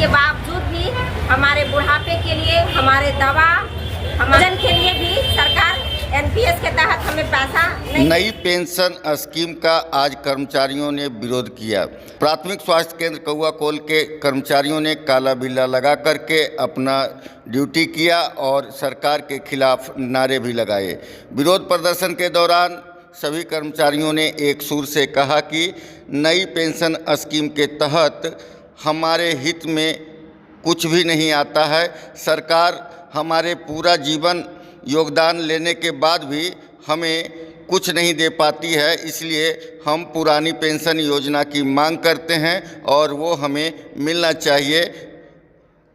इसके बावजूद भी हमारे बुढ़ापे के लिए, हमारे दवा, हमारे के लिए भी सरकार एनपीएस के तहत हमें पैसा नहीं। नई पेंशन स्कीम का आज कर्मचारियों ने विरोध किया। प्राथमिक स्वास्थ्य केंद्र कौआकोल के कर्मचारियों ने काला बिल्ला लगा करके अपना ड्यूटी किया और सरकार के खिलाफ नारे भी लगाए। विरोध प्रदर्शन के दौरान सभी कर्मचारियों ने एक सुर से कहा कि नई पेंशन स्कीम के तहत हमारे हित में कुछ भी नहीं आता है। सरकार हमारे पूरा जीवन योगदान लेने के बाद भी हमें कुछ नहीं दे पाती है, इसलिए हम पुरानी पेंशन योजना की मांग करते हैं और वो हमें मिलना चाहिए।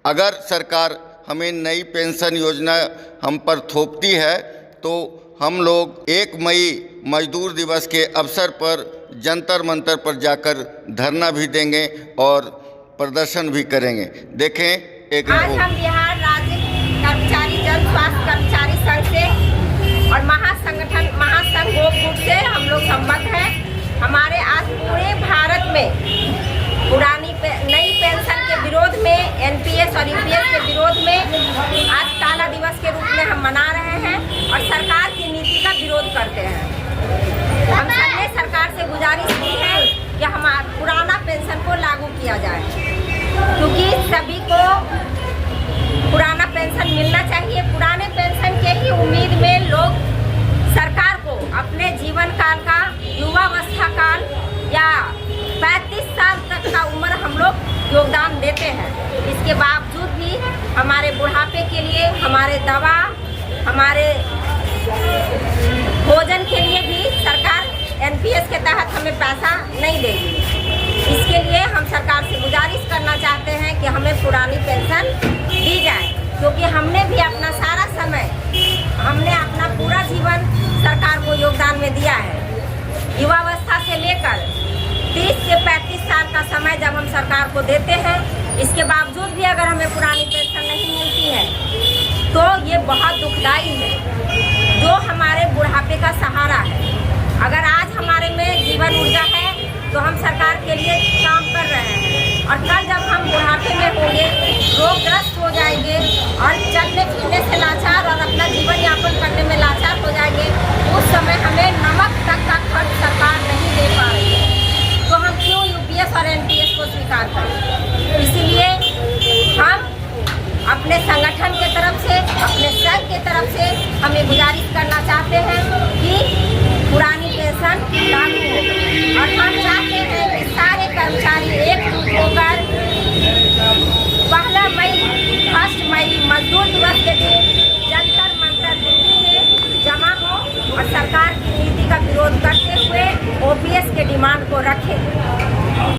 अगर सरकार हमें नई पेंशन योजना हम पर थोपती है तो हम लोग 1 मई मजदूर दिवस के अवसर पर जंतर मंतर पर जाकर धरना भी देंगे और प्रदर्शन भी करेंगे। देखें एक आज हम बिहार राज्य कर्मचारी जन स्वास्थ्य कर्मचारी संघ से और महासंघ गोपुर से हम लोग संबद्ध हैं। हमारे आज पूरे भारत में नई पेंशन के विरोध में, एनपीएस और यूपीएस के विरोध में आज काला दिवस के रूप में हम मना रहे हैं और सरकार की नीति का विरोध करते हैं। हम सबने सरकार से गुजारिश की है कि हमारा पुराना पेंशन को लागू किया जाए, क्योंकि सभी को पुराना पेंशन मिलना चाहिए। पुराने पेंशन के ही उम्मीद में लोग सरकार को अपने जीवन काल का, युवावस्था काल या 35 साल तक का उम्र हम लोग योगदान देते हैं। इसके बावजूद भी हमारे बुढ़ापे के लिए, हमारे दवा, हमारे भोजन के लिए भी सरकार एनपीएस के तहत हमें पैसा नहीं देगी। इसके लिए हम सरकार से गुजारिश करना चाहते हैं कि हमें पुरानी पेंशन दी जाए, क्योंकि हमने भी अपना सारा समय, हमने अपना पूरा जीवन सरकार को योगदान में दिया है। युवावस्था से लेकर 30 से 35 साल का समय जब हम सरकार को देते हैं, इसके बावजूद भी अगर हमें पुरानी पेंशन नहीं मिलती है तो ये बहुत दुखदाई है, जो हमारे बुढ़ापे का सहारा है। अगर आज हमारे में जीवन ऊर्जा है तो हम सरकार के लिए काम कर रहे हैं, और कल जब हम बुढ़ापे में होंगे, रोगग्रस्त हो जाएंगे और चलने फिरने से लाचार और अपना जीवन यापन करने में लाचार हो जाएंगे, उस समय हमें नमक तक का खर्च सरकार नहीं दे पा रही है, तो हम क्यों यूपीएस और एनपीएस को स्वीकार करें। इसीलिए हम अपने संगठन के तरफ से, अपने संघ के तरफ से हम ये गुजारिश करना चाहते हैं कि पुरानी पेंशन लागू हो, और हम चाहते हैं कि सारे कर्मचारी एकजुट होकर 1 मई, 1 मई मजदूर दिवस के दिन जंतर मंतर दिल्ली में जमा हो और सरकार की नीति का विरोध करते हुए ओपीएस के डिमांड को रखें।